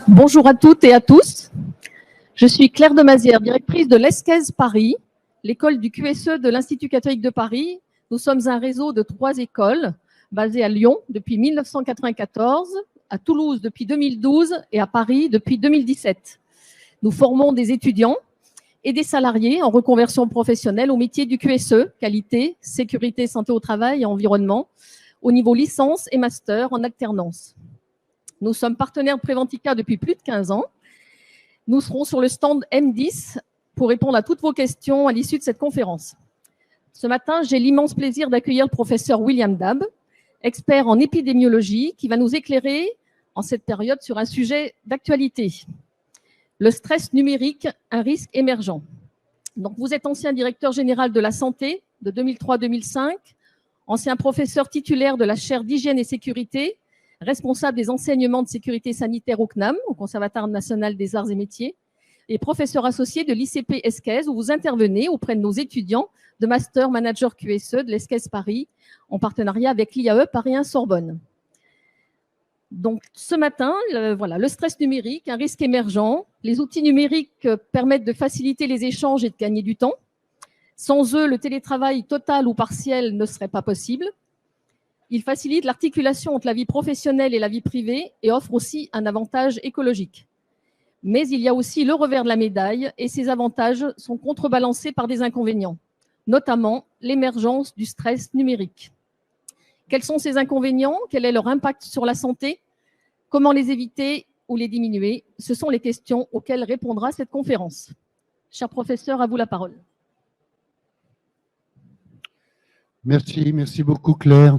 Bonjour à toutes et à tous. Je suis Claire Demazière, directrice de l'ESCES Paris, l'école du QSE de l'Institut catholique de Paris. Nous sommes un réseau de 3 écoles basées à Lyon depuis 1994, à Toulouse depuis 2012 et à Paris depuis 2017. Nous formons des étudiants et des salariés en reconversion professionnelle au métier du QSE, qualité, sécurité, santé au travail et environnement, au niveau licence et master en alternance. Nous sommes partenaires de Préventica depuis plus de 15 ans. Nous serons sur le stand M10 pour répondre à toutes vos questions à l'issue de cette conférence. Ce matin, j'ai l'immense plaisir d'accueillir le professeur William Dabb, expert en épidémiologie, qui va nous éclairer en cette période sur un sujet d'actualité. Le stress numérique, un risque émergent. Donc, vous êtes ancien directeur général de la santé de 2003-2005, ancien professeur titulaire de la chaire d'hygiène et sécurité, responsable des enseignements de sécurité sanitaire au CNAM, au Conservatoire national des arts et métiers, et professeur associé de l'ICP ESCES, où vous intervenez auprès de nos étudiants de Master Manager QSE de l'ESCES Paris, en partenariat avec l'IAE Paris 1 Sorbonne. Donc, ce matin, le stress numérique, un risque émergent. Les outils numériques permettent de faciliter les échanges et de gagner du temps. Sans eux, le télétravail total ou partiel ne serait pas possible. Il facilite l'articulation entre la vie professionnelle et la vie privée et offre aussi un avantage écologique. Mais il y a aussi le revers de la médaille et ces avantages sont contrebalancés par des inconvénients, notamment l'émergence du stress numérique. Quels sont ces inconvénients? Quel est leur impact sur la santé? Comment les éviter ou les diminuer? Ce sont les questions auxquelles répondra cette conférence. Cher professeur, à vous la parole. Merci beaucoup Claire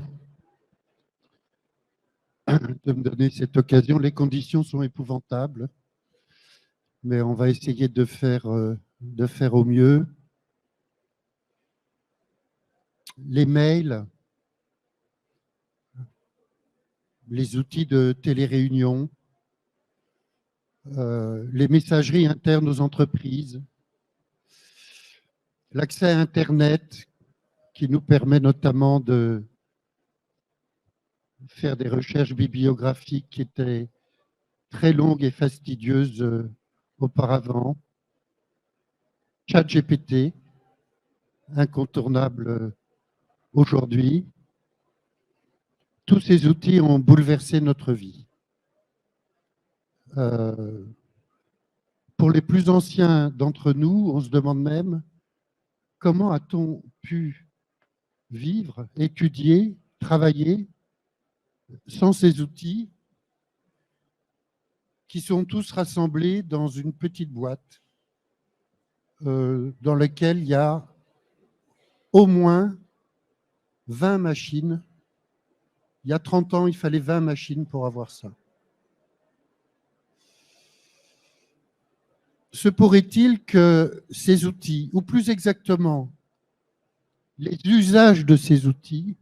de me donner cette occasion. Les conditions sont épouvantables, mais on va essayer de faire au mieux. Les mails, les outils de téléréunion, les messageries internes aux entreprises, l'accès à Internet qui nous permet notamment de faire des recherches bibliographiques qui étaient très longues et fastidieuses auparavant. ChatGPT, incontournable aujourd'hui. Tous ces outils ont bouleversé notre vie. Pour les plus anciens d'entre nous, on se demande même comment a-t-on pu vivre, étudier, travailler sans ces outils qui sont tous rassemblés dans une petite boîte dans laquelle il y a au moins 20 machines. Il y a 30 ans, il fallait 20 machines pour avoir ça. Se pourrait-il que ces outils, ou plus exactement, les usages de ces outils,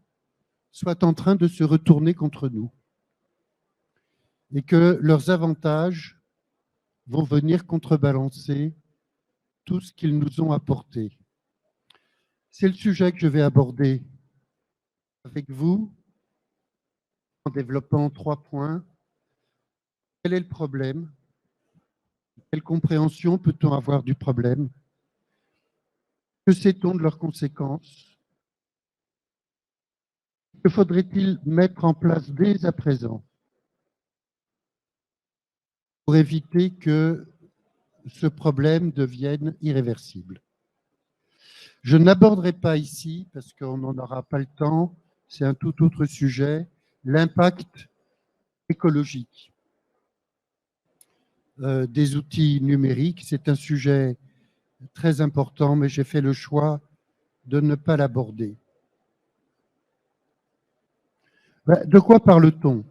soient en train de se retourner contre nous et que leurs avantages vont venir contrebalancer tout ce qu'ils nous ont apporté. C'est le sujet que je vais aborder avec vous en développant 3 points. Quel est le problème? Quelle compréhension peut-on avoir du problème? Que sait-on de leurs conséquences? Que faudrait-il mettre en place dès à présent pour éviter que ce problème devienne irréversible? Je n'aborderai pas ici, parce qu'on n'en aura pas le temps, c'est un tout autre sujet, l'impact écologique des outils numériques. C'est un sujet très important, mais j'ai fait le choix de ne pas l'aborder. De quoi parle-t-on?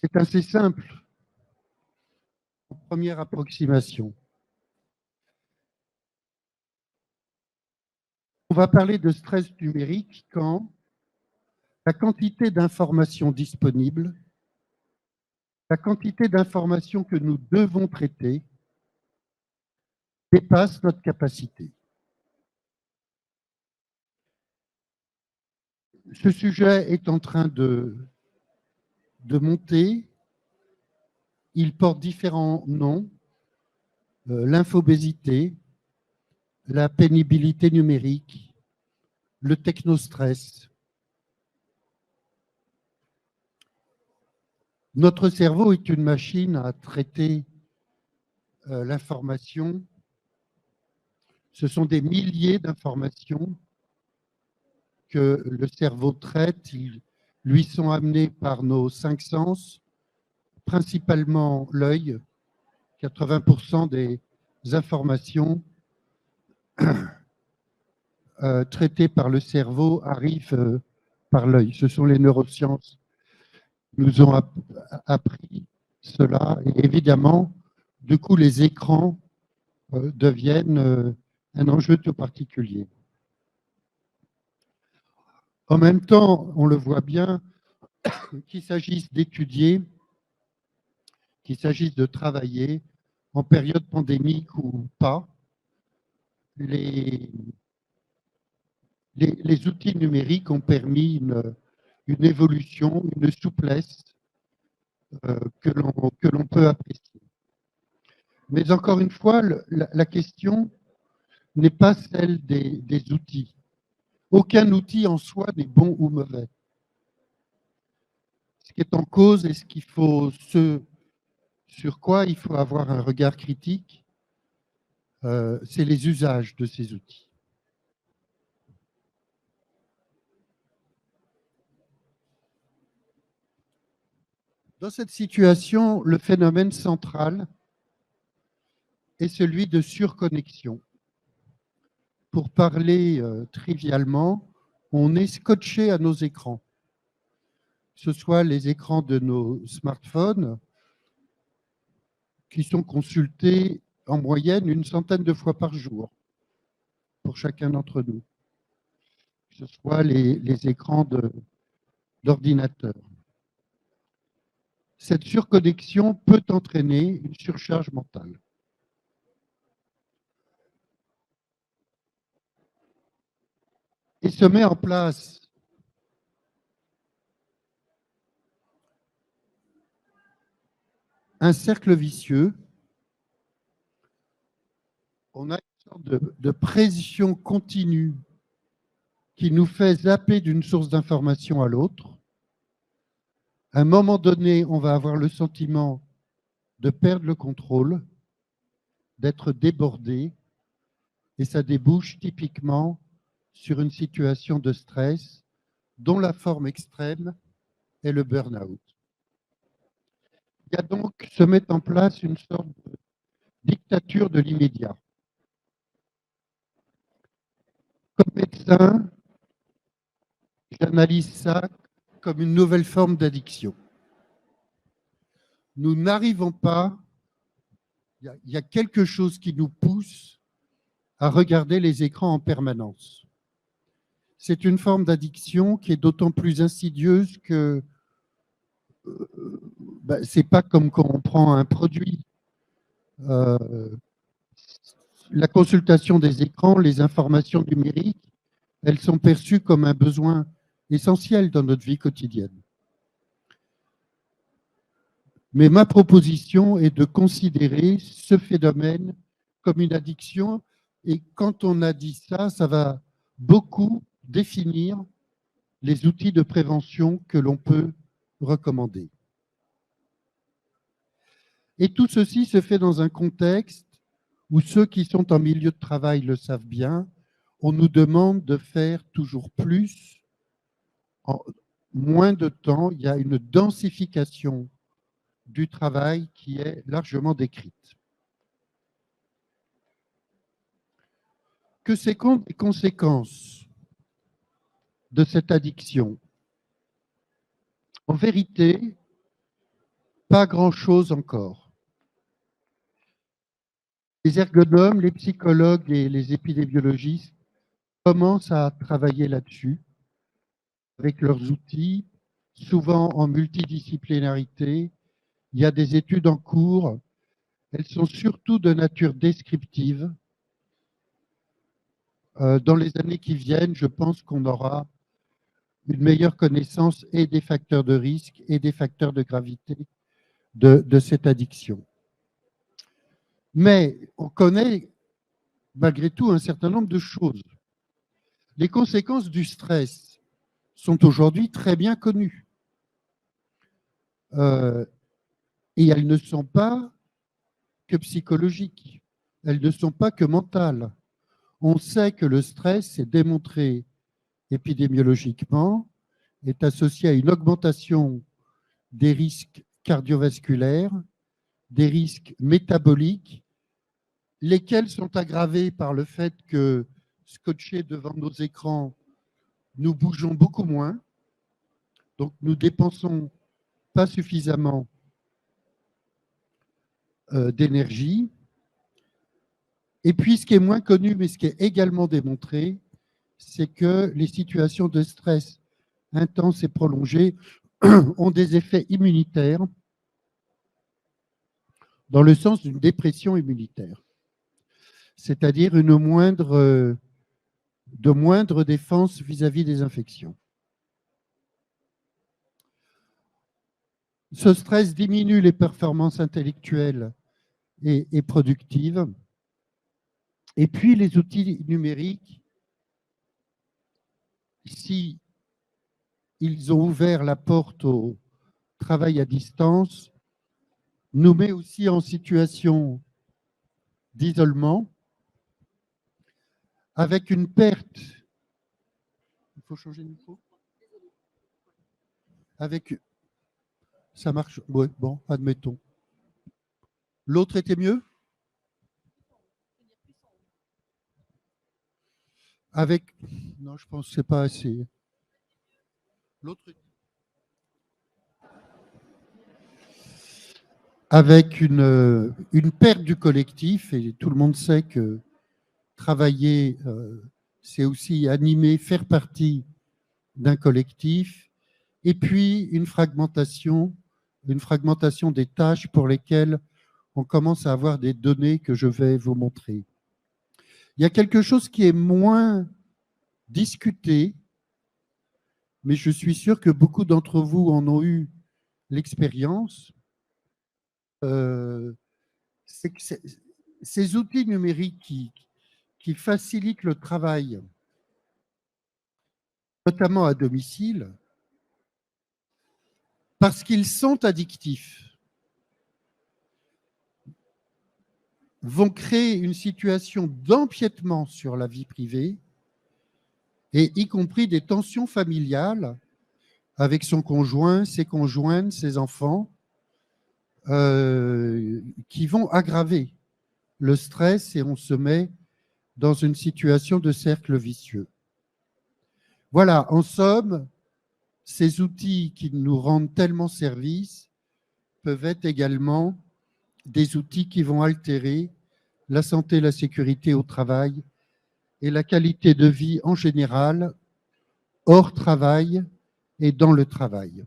C'est assez simple. Première approximation. On va parler de stress numérique quand la quantité d'informations disponibles, la quantité d'informations que nous devons traiter dépasse notre capacité. Ce sujet est en train de monter ils portent différents noms, l'infobésité, la pénibilité numérique, le technostress. Notre cerveau est une machine à traiter l'information. Ce sont des milliers d'informations que le cerveau traite. Ils lui sont amenés par nos 5 sens, principalement l'œil. 80% des informations traitées par le cerveau arrivent par l'œil. Ce sont les neurosciences qui nous ont appris cela. Et évidemment, du coup, les écrans deviennent un enjeu tout particulier. En même temps, on le voit bien, qu'il s'agisse d'étudier, qu'il s'agisse de travailler, en période pandémique ou pas, les outils numériques ont permis une évolution, une souplesse que l'on peut apprécier. Mais encore une fois, la question n'est pas celle des outils. Aucun outil en soi n'est bon ou mauvais. Ce qui est en cause et ce sur quoi il faut avoir un regard critique, c'est les usages de ces outils. Dans cette situation, le phénomène central est celui de surconnexion. Pour parler trivialement, on est scotché à nos écrans, que ce soit les écrans de nos smartphones, qui sont consultés en moyenne une centaine de fois par jour pour chacun d'entre nous, que ce soit les écrans d'ordinateur. Cette surconnexion peut entraîner une surcharge mentale. Et se met en place un cercle vicieux. On a une sorte de pression continue qui nous fait zapper d'une source d'information à l'autre. À un moment donné, on va avoir le sentiment de perdre le contrôle, d'être débordé, et ça débouche typiquement sur une situation de stress dont la forme extrême est le burn-out. Il y a donc se met en place une sorte de dictature de l'immédiat. Comme médecin, j'analyse ça comme une nouvelle forme d'addiction. Nous n'arrivons pas, il y a quelque chose qui nous pousse à regarder les écrans en permanence. C'est une forme d'addiction qui est d'autant plus insidieuse que c'est pas comme quand on prend un produit. La consultation des écrans, les informations numériques, elles sont perçues comme un besoin essentiel dans notre vie quotidienne. Mais ma proposition est de considérer ce phénomène comme une addiction, et quand on a dit ça, ça va beaucoup définir les outils de prévention que l'on peut recommander. Et tout ceci se fait dans un contexte où ceux qui sont en milieu de travail le savent bien, on nous demande de faire toujours plus en moins de temps. Il y a une densification du travail qui est largement décrite. Que sont les conséquences de cette addiction? En vérité, pas grand-chose encore. Les ergonomes, les psychologues et les épidémiologistes commencent à travailler là-dessus avec leurs outils, souvent en multidisciplinarité. Il y a des études en cours. Elles sont surtout de nature descriptive. Dans les années qui viennent, je pense qu'on aura une meilleure connaissance et des facteurs de risque et des facteurs de gravité de cette addiction. Mais on connaît malgré tout un certain nombre de choses. Les conséquences du stress sont aujourd'hui très bien connues. Et elles ne sont pas que psychologiques, elles ne sont pas que mentales. On sait que le stress, c'est démontré épidémiologiquement, est associé à une augmentation des risques cardiovasculaires, des risques métaboliques, lesquels sont aggravés par le fait que, scotchés devant nos écrans, nous bougeons beaucoup moins, donc nous dépensons pas suffisamment d'énergie. Et puis, ce qui est moins connu, mais ce qui est également démontré, c'est que les situations de stress intenses et prolongées ont des effets immunitaires dans le sens d'une dépression immunitaire, c'est-à-dire de moindre défense vis-à-vis des infections. Ce stress diminue les performances intellectuelles et productives. Et puis, les outils numériques, si ils ont ouvert la porte au travail à distance, nous met aussi en situation d'isolement, avec une perte. Il faut changer de micro. Ça marche. Oui, bon, admettons. L'autre était mieux? Non, je pense que ce n'est pas assez. L'autre. Avec une perte du collectif, et tout le monde sait que travailler, c'est aussi animer, faire partie d'un collectif, et puis une fragmentation des tâches pour lesquelles on commence à avoir des données que je vais vous montrer. Il y a quelque chose qui est moins discuté, mais je suis sûr que beaucoup d'entre vous en ont eu l'expérience. C'est que ces outils numériques qui facilitent le travail, notamment à domicile, parce qu'ils sont addictifs, vont créer une situation d'empiètement sur la vie privée, et y compris des tensions familiales avec son conjoint, ses conjointes, ses enfants, qui vont aggraver le stress, et on se met dans une situation de cercle vicieux. Voilà, en somme, ces outils qui nous rendent tellement service peuvent être également des outils qui vont altérer la santé et la sécurité au travail et la qualité de vie en général, hors travail et dans le travail.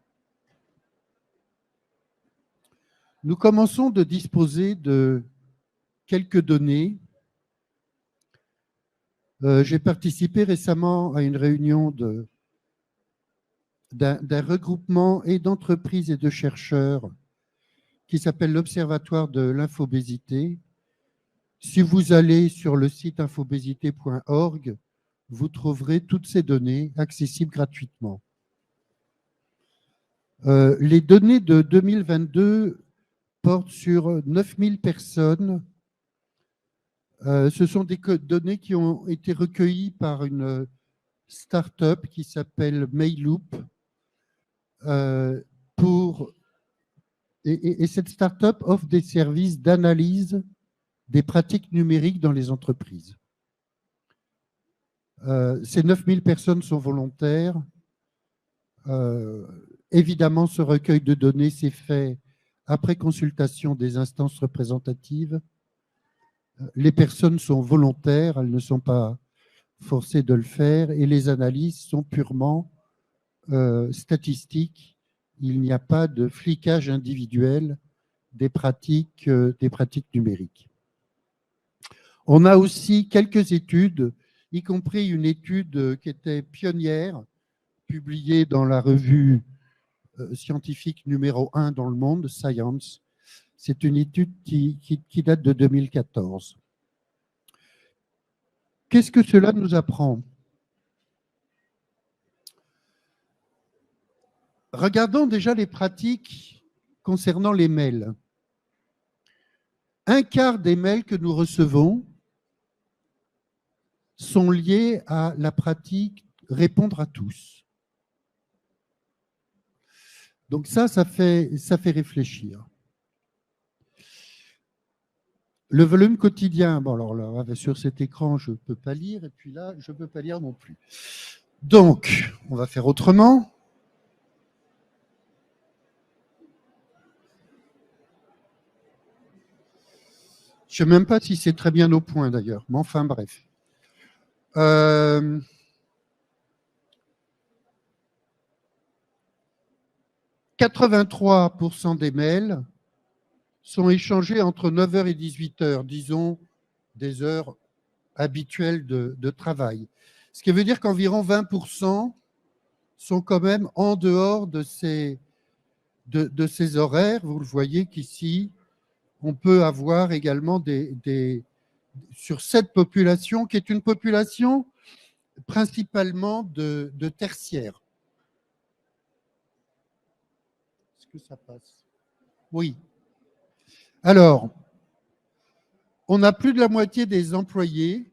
Nous commençons de disposer de quelques données. J'ai participé récemment à une réunion d'un regroupement et d'entreprises et de chercheurs qui s'appelle l'Observatoire de l'infobésité. Si vous allez sur le site infobésité.org, vous trouverez toutes ces données accessibles gratuitement. Les données de 2022 portent sur 9000 personnes. Ce sont des données qui ont été recueillies par une start-up qui s'appelle Mailloop. Et cette start-up offre des services d'analyse des pratiques numériques dans les entreprises. Ces 9000 personnes sont volontaires. Évidemment, ce recueil de données s'est fait après consultation des instances représentatives. Les personnes sont volontaires, elles ne sont pas forcées de le faire, et les analyses sont purement statistiques. Il n'y a pas de flicage individuel des pratiques numériques. On a aussi quelques études, y compris une étude qui était pionnière, publiée dans la revue scientifique numéro 1 dans le monde, Science. C'est une étude qui date de 2014. Qu'est-ce que cela nous apprend? Regardons déjà les pratiques concernant les mails. Un quart des mails que nous recevons sont liés à la pratique répondre à tous. Donc ça fait réfléchir. Le volume quotidien, bon alors là, sur cet écran, je ne peux pas lire, et puis là, je ne peux pas lire non plus. Donc, on va faire autrement. Je ne sais même pas si c'est très bien au point d'ailleurs, mais enfin bref. 83% des mails sont échangés entre 9h et 18h, disons des heures habituelles de travail. Ce qui veut dire qu'environ 20% sont quand même en dehors de ces horaires. Vous le voyez qu'ici, on peut avoir également sur cette population, qui est une population principalement de tertiaire. Est-ce que ça passe? Oui. Alors, on a plus de la moitié des employés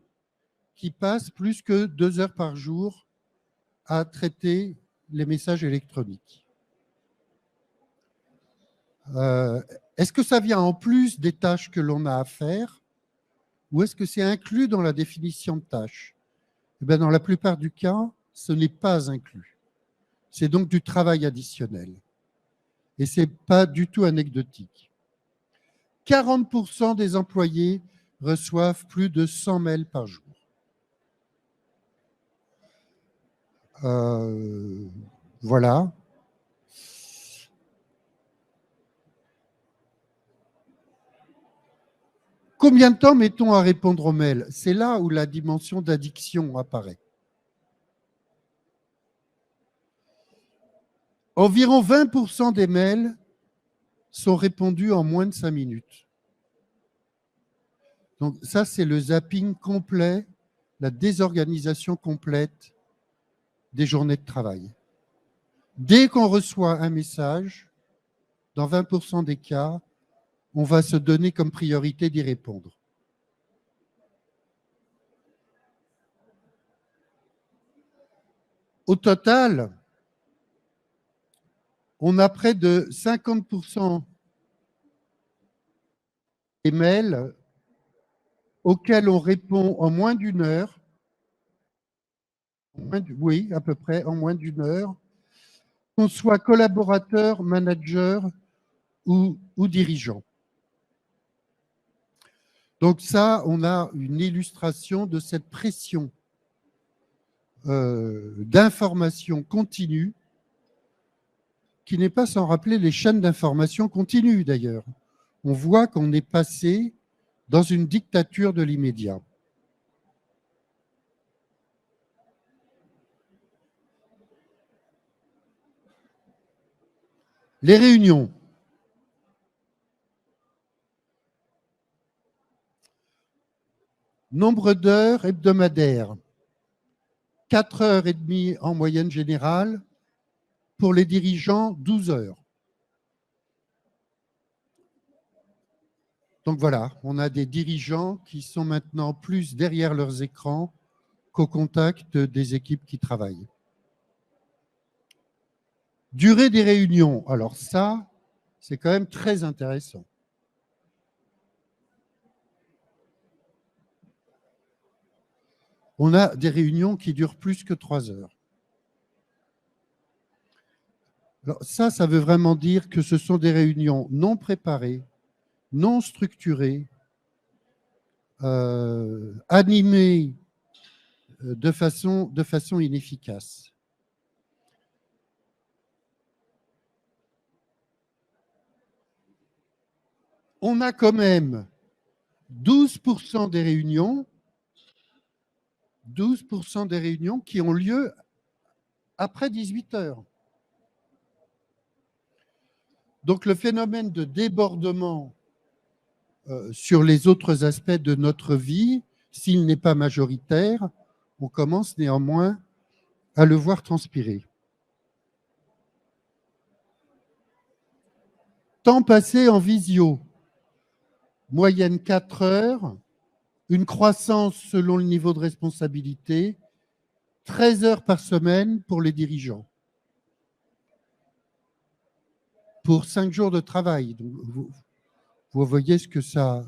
qui passent plus que 2 heures par jour à traiter les messages électroniques. Est-ce que ça vient en plus des tâches que l'on a à faire ou est-ce que c'est inclus dans la définition de tâches? Eh bien, dans la plupart du cas, ce n'est pas inclus. C'est donc du travail additionnel. Et ce n'est pas du tout anecdotique. 40% des employés reçoivent plus de 100 mails par jour. Voilà. Combien de temps mettons à répondre aux mails? C'est là où la dimension d'addiction apparaît. Environ 20% des mails sont répondus en moins de 5 minutes. Donc ça, c'est le zapping complet, la désorganisation complète des journées de travail. Dès qu'on reçoit un message, dans 20% des cas, on va se donner comme priorité d'y répondre. Au total, on a près de 50% des mails auxquels on répond en moins d'une heure. Oui, à peu près en moins d'une heure, qu'on soit collaborateur, manager ou dirigeant. Donc ça, on a une illustration de cette pression d'information continue qui n'est pas sans rappeler les chaînes d'information continue d'ailleurs. On voit qu'on est passé dans une dictature de l'immédiat. Les réunions. Nombre d'heures hebdomadaires. 4h30 en moyenne générale. Pour les dirigeants, 12 heures. Donc voilà, on a des dirigeants qui sont maintenant plus derrière leurs écrans qu'au contact des équipes qui travaillent. Durée des réunions. Alors ça, c'est quand même très intéressant. On a des réunions qui durent plus que 3 heures. Alors ça veut vraiment dire que ce sont des réunions non préparées, non structurées, animées de façon inefficace. On a quand même 12% des réunions qui ont lieu après 18 heures. Donc le phénomène de débordement sur les autres aspects de notre vie, s'il n'est pas majoritaire, on commence néanmoins à le voir transpirer. Temps passé en visio, moyenne 4 heures, une croissance selon le niveau de responsabilité, 13 heures par semaine pour les dirigeants. Pour 5 jours de travail. Donc, vous voyez ce que ça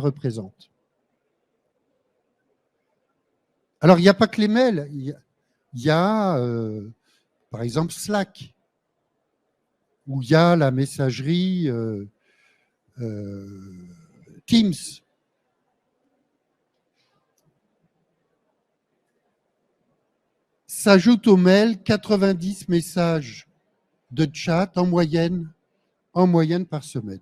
représente. Alors, il n'y a pas que les mails. Il y a par exemple, Slack, où il y a la messagerie Teams. S'ajoute au mail 90 messages de chat en moyenne par semaine.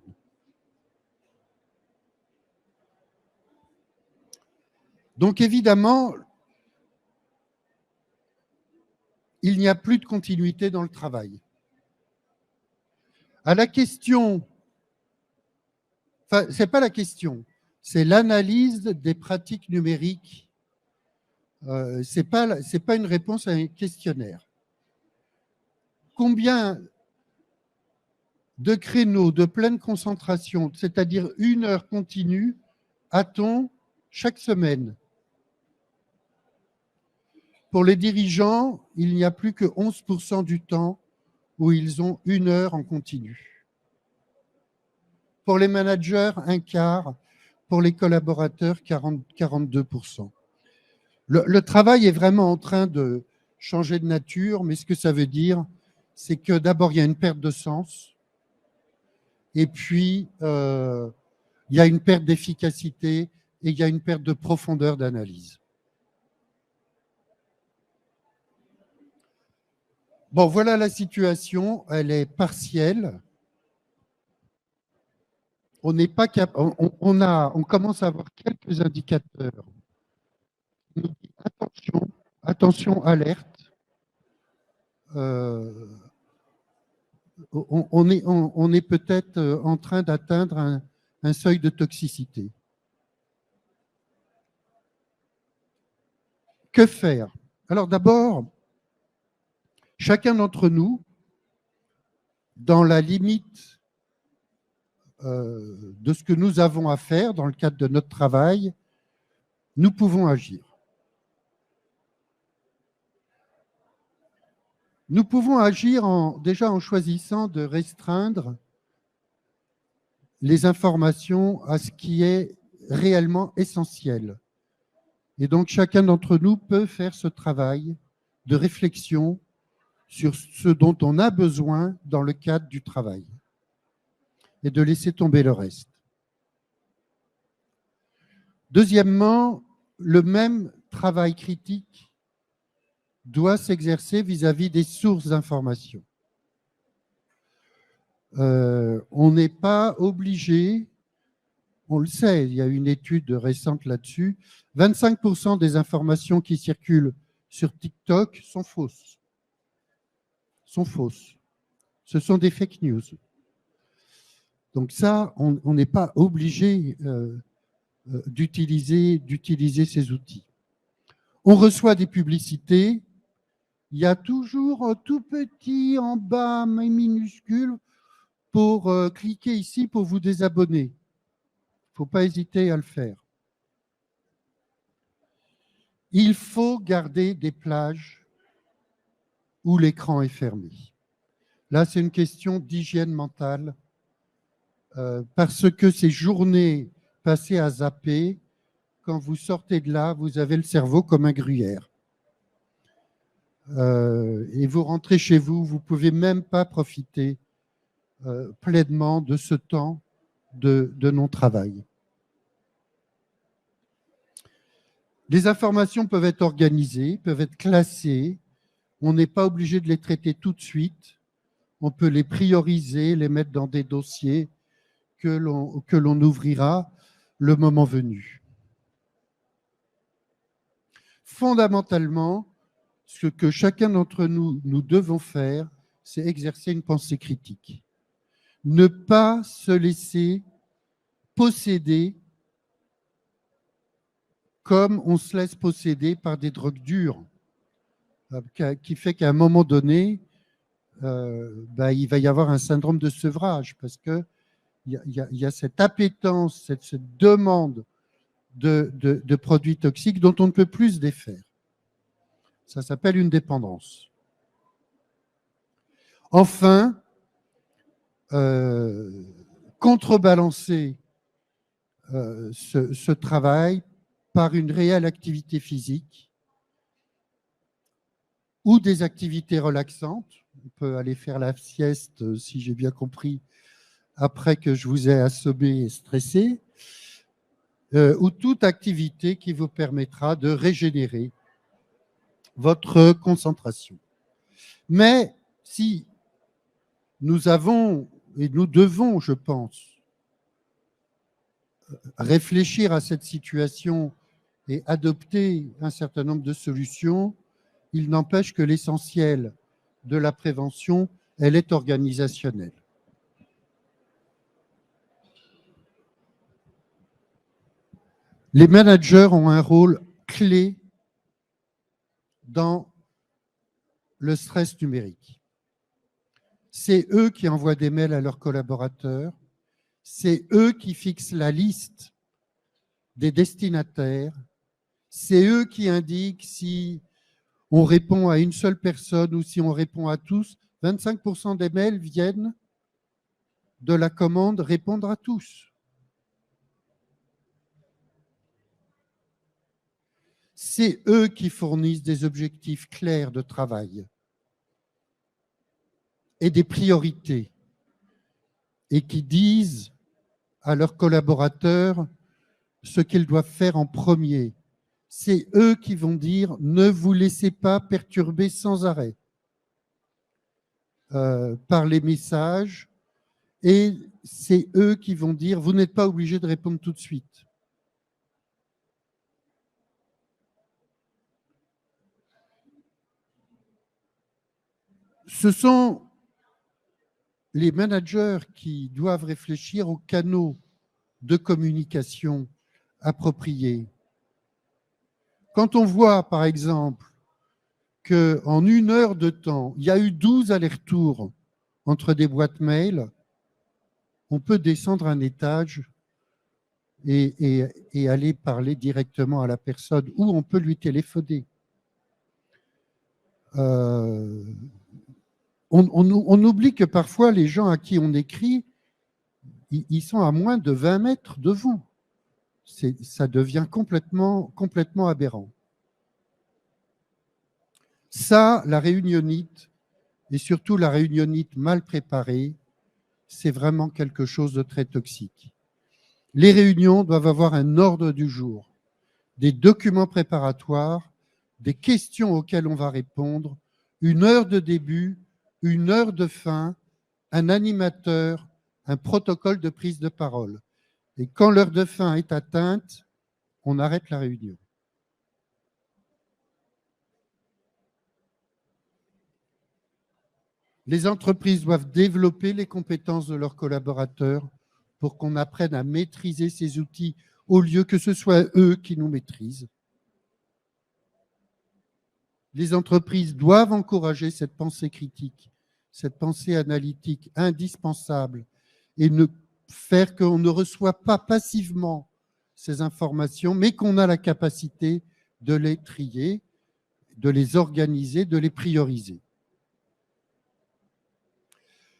Donc évidemment, il n'y a plus de continuité dans le travail. À la question, enfin, ce n'est pas la question, c'est l'analyse des pratiques numériques. Ce n'est pas une réponse à un questionnaire. Combien de créneaux de pleine concentration, c'est-à-dire 1 heure continue, a-t-on chaque semaine? Pour les dirigeants, il n'y a plus que 11% du temps où ils ont 1 heure en continu. Pour les managers, 1/4. Pour les collaborateurs, 42%. Le travail est vraiment en train de changer de nature, mais ce que ça veut dire, c'est que d'abord, il y a une perte de sens, et puis il y a une perte d'efficacité et il y a une perte de profondeur d'analyse. Bon, voilà la situation, elle est partielle. On n'est pas capable, on commence à avoir quelques indicateurs. On nous dit attention, alerte. On est peut-être en train d'atteindre un seuil de toxicité. Que faire? Alors d'abord, chacun d'entre nous, dans la limite de ce que nous avons à faire dans le cadre de notre travail, nous pouvons agir. Nous pouvons agir déjà en choisissant de restreindre les informations à ce qui est réellement essentiel. Et donc, chacun d'entre nous peut faire ce travail de réflexion sur ce dont on a besoin dans le cadre du travail et de laisser tomber le reste. Deuxièmement, le même travail critique doit s'exercer vis-à-vis des sources d'information. On n'est pas obligé, on le sait, il y a une étude récente là-dessus, 25% des informations qui circulent sur TikTok sont fausses. Ce sont des fake news. Donc ça, on n'est pas obligé d'utiliser ces outils. On reçoit des publicités, il y a toujours un tout petit en bas, mais minuscule, pour cliquer ici pour vous désabonner. Il ne faut pas hésiter à le faire. Il faut garder des plages où l'écran est fermé. Là, c'est une question d'hygiène mentale, parce que ces journées passées à zapper, quand vous sortez de là, vous avez le cerveau comme un gruyère. Et vous rentrez chez vous, vous ne pouvez même pas profiter pleinement de ce temps de non-travail. Les informations peuvent être organisées, peuvent être classées. On n'est pas obligé de les traiter tout de suite. On peut les prioriser, les mettre dans des dossiers que l'on ouvrira le moment venu. Fondamentalement, ce que chacun d'entre nous devons faire, c'est exercer une pensée critique. Ne pas se laisser posséder comme on se laisse posséder par des drogues dures, qui fait qu'à un moment donné, il va y avoir un syndrome de sevrage parce qu'il y a cette appétence, cette demande de produits toxiques dont on ne peut plus se défaire. Ça s'appelle une dépendance. Enfin, contrebalancer ce travail par une réelle activité physique ou des activités relaxantes. On peut aller faire la sieste, si j'ai bien compris, après que je vous ai assommé et stressé, ou toute activité qui vous permettra de régénérer votre concentration. Mais si nous avons, et nous devons, je pense, réfléchir à cette situation et adopter un certain nombre de solutions, il n'empêche que l'essentiel de la prévention, elle est organisationnelle. Les managers ont un rôle clé dans le stress numérique. C'est eux qui envoient des mails à leurs collaborateurs, c'est eux qui fixent la liste des destinataires, c'est eux qui indiquent si on répond à une seule personne ou si on répond à tous. 25% des mails viennent de la commande répondre à tous. C'est eux qui fournissent des objectifs clairs de travail et des priorités et qui disent à leurs collaborateurs ce qu'ils doivent faire en premier. C'est eux qui vont dire « ne vous laissez pas perturber sans arrêt par les messages » et c'est eux qui vont dire « vous n'êtes pas obligé de répondre tout de suite ». Ce sont les managers qui doivent réfléchir aux canaux de communication appropriés. Quand on voit, par exemple, qu'en 1 heure de temps, il y a eu 12 allers-retours entre des boîtes mail, on peut descendre un étage et aller parler directement à la personne ou on peut lui téléphoner. On oublie que parfois, les gens à qui on écrit, ils sont à moins de 20 mètres de vous. Ça devient complètement aberrant. Ça, la réunionnite, et surtout la réunionnite mal préparée, c'est vraiment quelque chose de très toxique. Les réunions doivent avoir un ordre du jour, des documents préparatoires, des questions auxquelles on va répondre, 1 heure de début, 1 heure de fin, un animateur, un protocole de prise de parole. Et quand l'heure de fin est atteinte, on arrête la réunion. Les entreprises doivent développer les compétences de leurs collaborateurs pour qu'on apprenne à maîtriser ces outils au lieu que ce soit eux qui nous maîtrisent. Les entreprises doivent encourager cette pensée critique, cette pensée analytique indispensable et ne faire qu'on ne reçoit pas passivement ces informations, mais qu'on a la capacité de les trier, de les organiser, de les prioriser.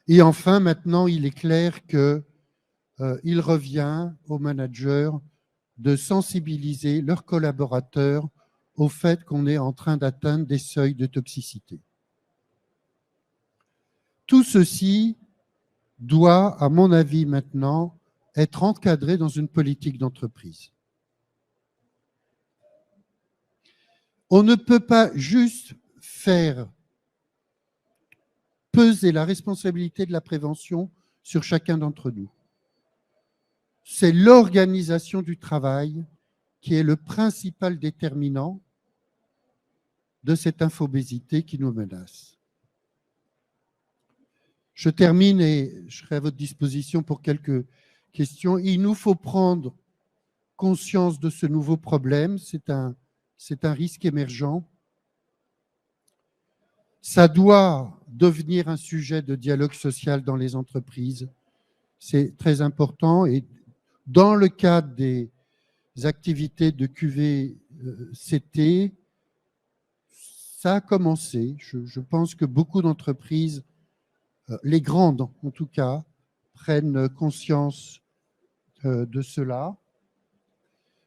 Et enfin, maintenant, il est clair qu'il revient aux managers de sensibiliser leurs collaborateurs au fait qu'on est en train d'atteindre des seuils de toxicité. Tout ceci doit, à mon avis maintenant, être encadré dans une politique d'entreprise. On ne peut pas juste faire peser la responsabilité de la prévention sur chacun d'entre nous. C'est l'organisation du travail qui est le principal déterminant de cette infobésité qui nous menace. Je termine et je serai à votre disposition pour quelques questions. Il nous faut prendre conscience de ce nouveau problème. C'est un risque émergent. Ça doit devenir un sujet de dialogue social dans les entreprises. C'est très important. Et dans le cadre des activités de QVCT, ça a commencé. Je pense que beaucoup d'entreprises, les grandes en tout cas, prennent conscience de cela.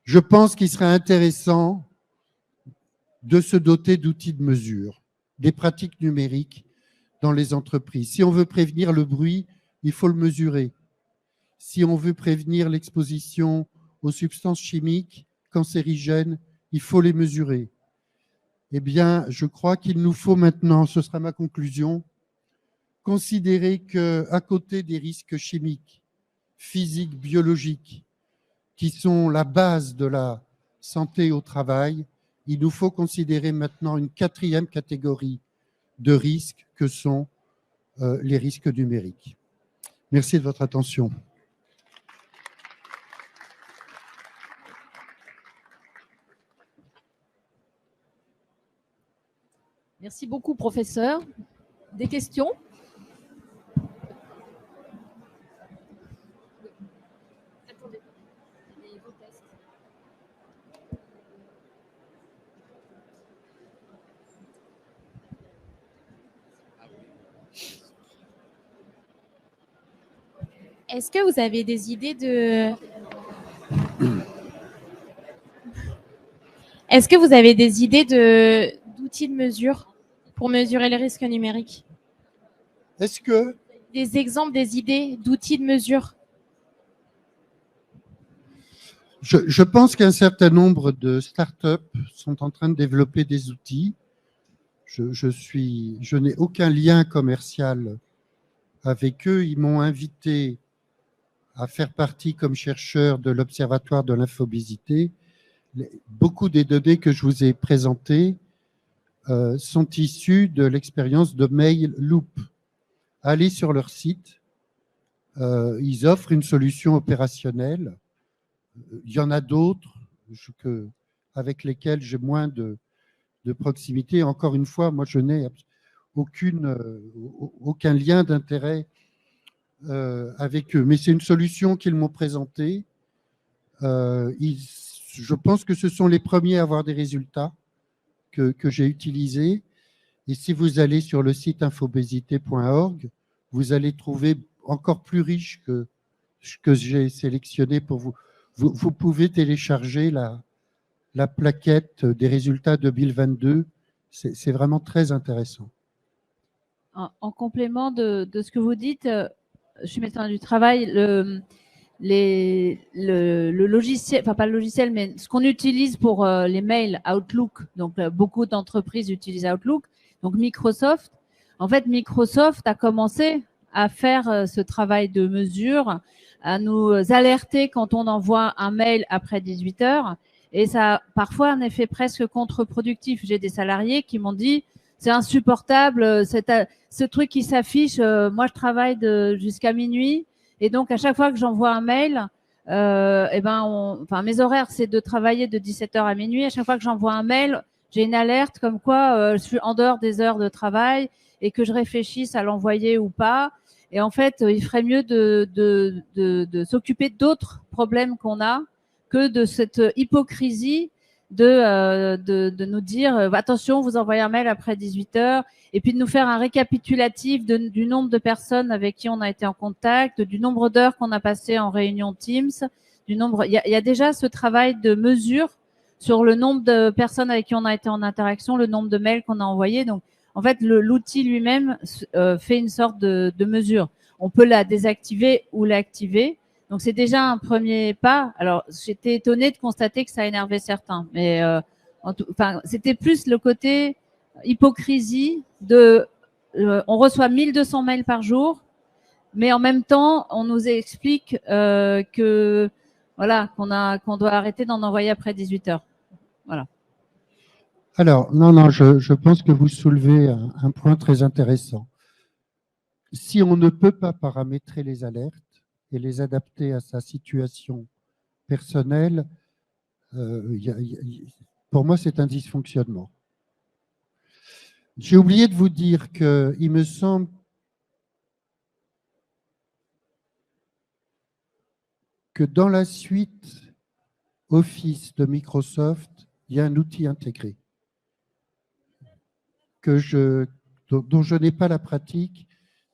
Je pense qu'il serait intéressant de se doter d'outils de mesure, des pratiques numériques dans les entreprises. Si on veut prévenir le bruit, il faut le mesurer. Si on veut prévenir l'exposition aux substances chimiques cancérigènes, il faut les mesurer. Eh bien, je crois qu'il nous faut maintenant, ce sera ma conclusion, considérer qu'à côté des risques chimiques, physiques, biologiques, qui sont la base de la santé au travail, il nous faut considérer maintenant une quatrième catégorie de risques que sont les risques numériques. Merci de votre attention. Merci beaucoup, professeur. Des questions? Est-ce que vous avez des idées de... Est-ce que vous avez des idées d'outils de mesure pour mesurer les risques numériques? Est-ce que... Des exemples, des idées d'outils de mesure? Je pense qu'un certain nombre de startups sont en train de développer des outils. Je n'ai aucun lien commercial avec eux. Ils m'ont invité à faire partie comme chercheur de l'Observatoire de l'infobésité. Beaucoup des données que je vous ai présentées sont issues de l'expérience de MailLoop. Allez sur leur site, ils offrent une solution opérationnelle. Il y en a d'autres avec lesquelles j'ai moins de proximité. Encore une fois, moi, je n'ai aucun lien d'intérêt avec eux. Mais c'est une solution qu'ils m'ont présentée. Je pense que ce sont les premiers à avoir des résultats que j'ai utilisés. Et si vous allez sur le site infobésité.org, vous allez trouver encore plus riche que ce que j'ai sélectionné pour vous. Vous pouvez télécharger la plaquette des résultats 2022. C'est vraiment très intéressant. En complément de ce que vous dites, je suis médecin du travail, le logiciel, enfin pas le logiciel, mais ce qu'on utilise pour les mails Outlook, donc beaucoup d'entreprises utilisent Outlook, donc Microsoft. En fait, Microsoft a commencé à faire ce travail de mesure, à nous alerter quand on envoie un mail après 18 heures. Et ça a parfois un effet presque contre-productif. J'ai des salariés qui m'ont dit c'est insupportable, ce truc qui s'affiche, moi je travaille jusqu'à minuit. Et donc, à chaque fois que j'envoie un mail, mes horaires, c'est de travailler de 17h à minuit. À chaque fois que j'envoie un mail, j'ai une alerte comme quoi je suis en dehors des heures de travail et que je réfléchisse à l'envoyer ou pas. Et en fait, il ferait mieux de s'occuper d'autres problèmes qu'on a que de cette hypocrisie de nous dire attention, vous envoyez un mail après 18h, et puis de nous faire un récapitulatif du nombre de personnes avec qui on a été en contact, du nombre d'heures qu'on a passé en réunion Teams, du nombre. Il y a déjà ce travail de mesure sur le nombre de personnes avec qui on a été en interaction, le nombre de mails qu'on a envoyés. Donc, en fait, l'outil lui-même fait une sorte de mesure. On peut la désactiver ou l'activer. Donc, c'est déjà un premier pas. Alors, j'étais étonnée de constater que ça énervait certains. Mais c'était plus le côté hypocrisie on reçoit 1200 mails par jour, mais en même temps, on nous explique qu'on doit arrêter d'en envoyer après 18 heures. Voilà. Alors, non, je pense que vous soulevez un point très intéressant. si on ne peut pas paramétrer les alertes et les adapter à sa situation personnelle, pour moi, c'est un dysfonctionnement. J'ai oublié de vous dire qu'il me semble que dans la suite Office de Microsoft, il y a un outil intégré dont je n'ai pas la pratique,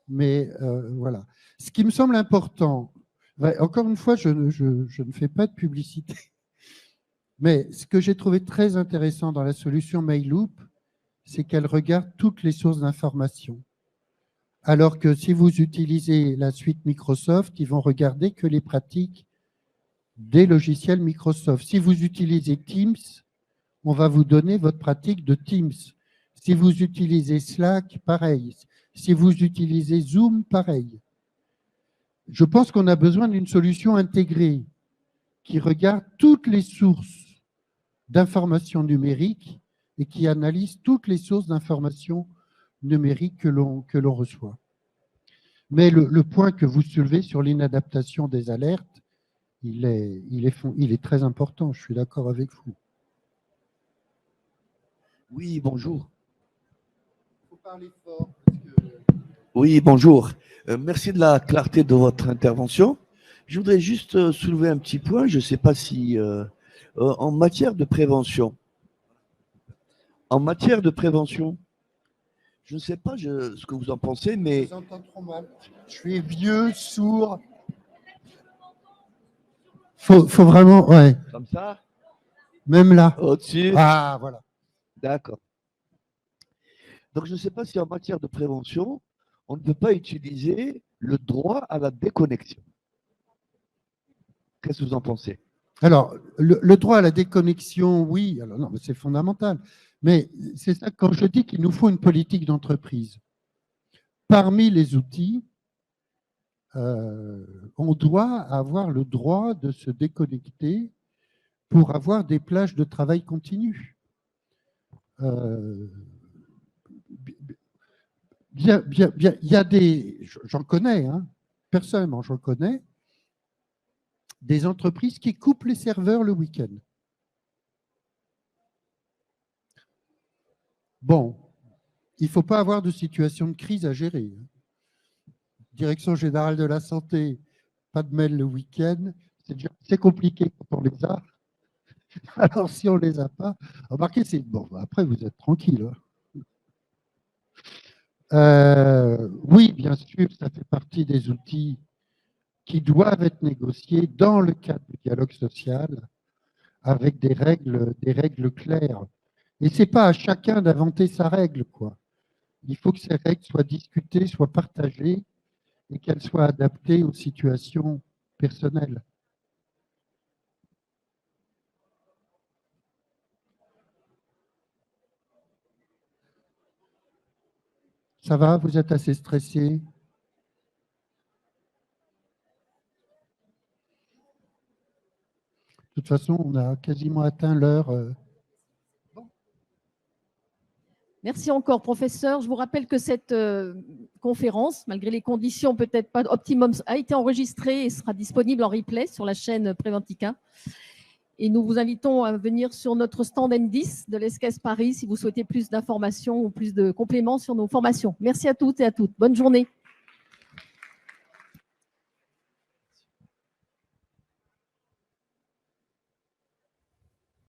mais voilà. Ce qui me semble important, encore une fois, je ne fais pas de publicité, mais ce que j'ai trouvé très intéressant dans la solution Mailloop, c'est qu'elle regarde toutes les sources d'information. Alors que si vous utilisez la suite Microsoft, ils vont regarder que les pratiques des logiciels Microsoft. Si vous utilisez Teams, on va vous donner votre pratique de Teams. Si vous utilisez Slack, pareil. Si vous utilisez Zoom, pareil. Je pense qu'on a besoin d'une solution intégrée qui regarde toutes les sources d'informations numériques et qui analyse toutes les sources d'informations numériques que l'on reçoit. Mais le point que vous soulevez sur l'inadaptation des alertes, il est très important, je suis d'accord avec vous. Oui, bonjour. Il faut parler fort. Oui, bonjour. Merci de la clarté de votre intervention. Je voudrais juste soulever un petit point. Je ne sais pas si, en matière de prévention, je ne sais pas ce que vous en pensez, mais… Je vous entends trop mal. Je suis vieux, sourd. Faut vraiment, ouais. Comme ça? Même là. Au-dessus? Ah, voilà. D'accord. Donc, je ne sais pas si en matière de prévention, on ne peut pas utiliser le droit à la déconnexion. Qu'est-ce que vous en pensez? Alors, le droit à la déconnexion, oui, alors non, c'est fondamental. Mais c'est ça, quand je dis qu'il nous faut une politique d'entreprise, parmi les outils, on doit avoir le droit de se déconnecter pour avoir des plages de travail continu. Il y a des, j'en connais, hein, personnellement, j'en connais, des entreprises qui coupent les serveurs le week-end. Bon, il ne faut pas avoir de situation de crise à gérer. Direction générale de la santé, pas de mail le week-end, c'est compliqué quand on les a. Alors si on ne les a pas, remarquez, c'est bon, après vous êtes tranquille. Oui, bien sûr, ça fait partie des outils qui doivent être négociés dans le cadre du dialogue social avec des règles claires. Et ce n'est pas à chacun d'inventer sa règle, quoi. Il faut que ces règles soient discutées, soient partagées et qu'elles soient adaptées aux situations personnelles. Ça va? Vous êtes assez stressé? De toute façon, on a quasiment atteint l'heure. Merci encore, professeur. Je vous rappelle que cette conférence, malgré les conditions peut-être pas optimum, a été enregistrée et sera disponible en replay sur la chaîne Préventica. Et nous vous invitons à venir sur notre stand M10 de l'ESCES Paris si vous souhaitez plus d'informations ou plus de compléments sur nos formations. Merci à toutes et à toutes. Bonne journée.